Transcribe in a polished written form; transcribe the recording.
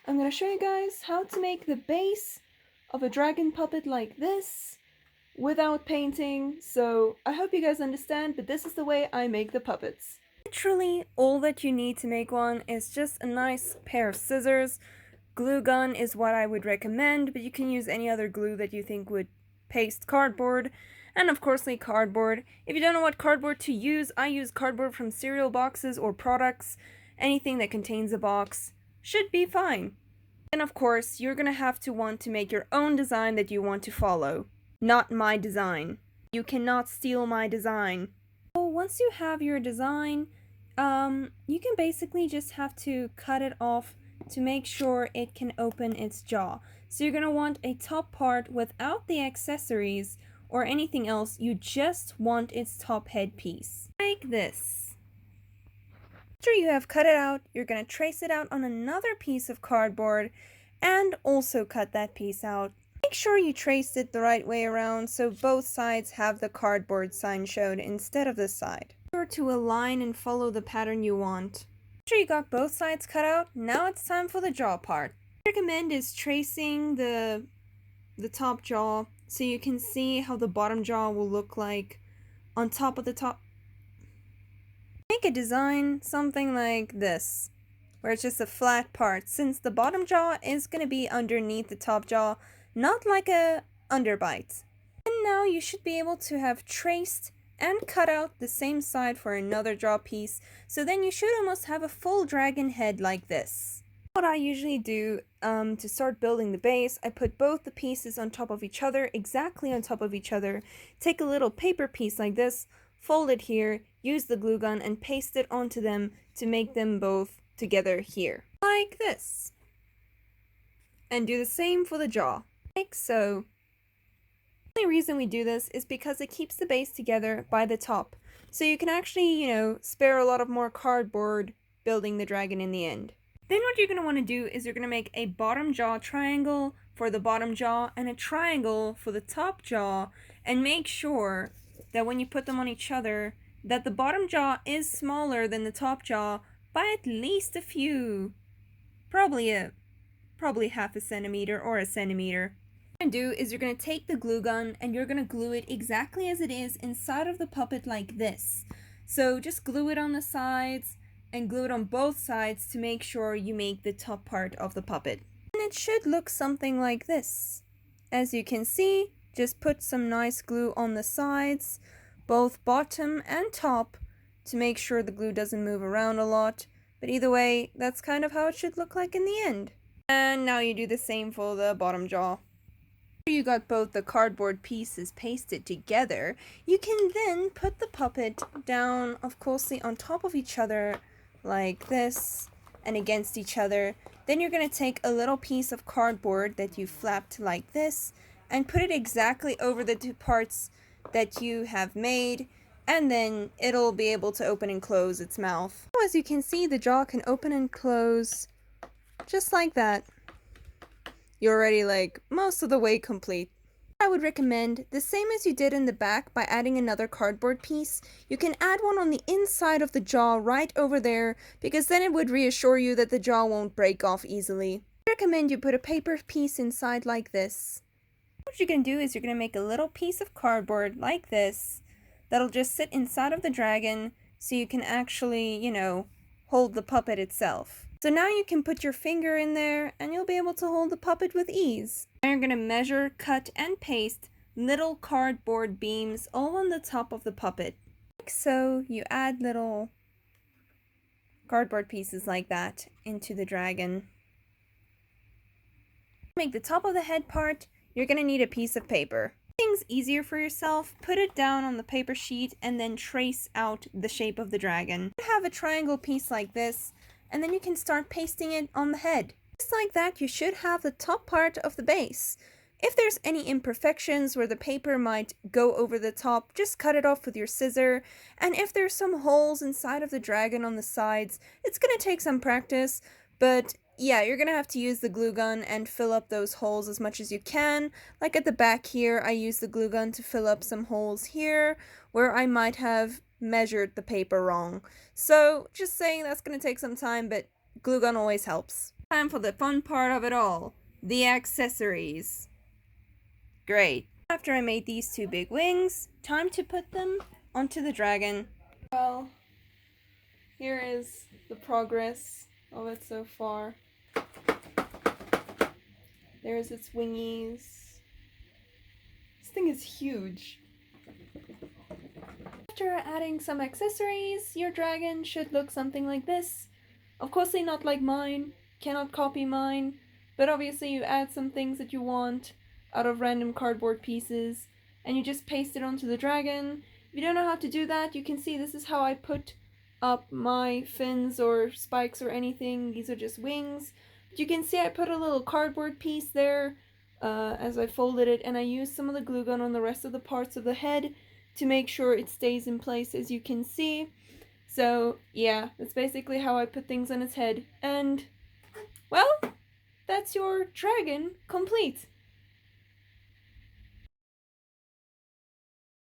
I'm gonna show you guys how to make the base of a dragon puppet like this without painting, so I hope you guys understand, but this is the way I make the puppets. Literally, all that you need to make one is just a nice pair of scissors. Glue gun is what I would recommend, but you can use any other glue that you think would paste cardboard, and of course cardboard. If you don't know what cardboard to use, I use cardboard from cereal boxes or products. Anything that contains a box should be fine. And of course, you're gonna have to want to make your own design that you want to follow, not my design. You cannot steal my design. So once you have your design, you can basically just have to cut it off to make sure it can open its jaw. So you're gonna want a top part without the accessories or anything else. You just want its top headpiece, like this. After you have cut it out, you're going to trace it out on another piece of cardboard and also cut that piece out. Make sure you traced it the right way around so both sides have the cardboard sign shown instead of this side. Be sure to align and follow the pattern you want. After you got both sides cut out, now it's time for the jaw part. What I recommend is tracing the top jaw so you can see how the bottom jaw will look like on top of the top. Make a design something like this, where it's just a flat part, since the bottom jaw is going to be underneath the top jaw, not like a underbite. And now you should be able to have traced and cut out the same side for another jaw piece, so then you should almost have a full dragon head like this. What I usually do to start building the base, I put both the pieces on top of each other, exactly on top of each other, take a little paper piece like this, fold it here, use the glue gun and paste it onto them to make them both together here. Like this. And do the same for the jaw. Like so. The only reason we do this is because it keeps the base together by the top. So you can actually, spare a lot of more cardboard building the dragon in the end. Then what you're going to want to do is you're going to make a bottom jaw triangle for the bottom jaw and a triangle for the top jaw, and make sure that when you put them on each other, that the bottom jaw is smaller than the top jaw by at least a few, probably half a centimeter or a centimeter. What you're going to do is you're going to take the glue gun and you're going to glue it exactly as it is inside of the puppet like this. So just glue it on the sides and glue it on both sides to make sure you make the top part of the puppet. And it should look something like this. As you can see, just put some nice glue on the sides, both bottom and top, to make sure the glue doesn't move around a lot. But either way, that's kind of how it should look like in the end. And now you do the same for the bottom jaw. After you got both the cardboard pieces pasted together, you can then put the puppet down, of course, on top of each other like this and against each other. Then you're going to take a little piece of cardboard that you flapped like this and put it exactly over the two parts that you have made, and then it'll be able to open and close its mouth. As you can see, the jaw can open and close just like that. You're already most of the way complete. I would recommend the same as you did in the back by adding another cardboard piece. You can add one on the inside of the jaw right over there, because then it would reassure you that the jaw won't break off easily. I recommend you put a paper piece inside like this. What you're going to do is you're going to make a little piece of cardboard like this that'll just sit inside of the dragon so you can actually, hold the puppet itself. So now you can put your finger in there and you'll be able to hold the puppet with ease. Now you're going to measure, cut, and paste little cardboard beams all on the top of the puppet. Like so, you add little cardboard pieces like that into the dragon. To make the top of the head part, you're going to need a piece of paper. To make things easier for yourself, put it down on the paper sheet and then trace out the shape of the dragon. You have a triangle piece like this, and then you can start pasting it on the head. Just like that, you should have the top part of the base. If there's any imperfections where the paper might go over the top, just cut it off with your scissor. And if there's some holes inside of the dragon on the sides, it's going to take some practice, but yeah, you're going to have to use the glue gun and fill up those holes as much as you can. Like at the back here, I used the glue gun to fill up some holes here where I might have measured the paper wrong. So just saying that's going to take some time, but glue gun always helps. Time for the fun part of it all, the accessories. Great. After I made these two big wings, time to put them onto the dragon. Well, here is the progress of it so far. There's its wingies. This thing is huge. After adding some accessories, your dragon should look something like this. Of course, not like mine, cannot copy mine, but obviously you add some things that you want out of random cardboard pieces, and you just paste it onto the dragon. If you don't know how to do that, you can see this is how I put up my fins or spikes or anything. These are just wings. But you can see I put a little cardboard piece there as I folded it, and I used some of the glue gun on the rest of the parts of the head to make sure it stays in place, as you can see. So yeah, that's basically how I put things on its head, and well, that's your dragon complete.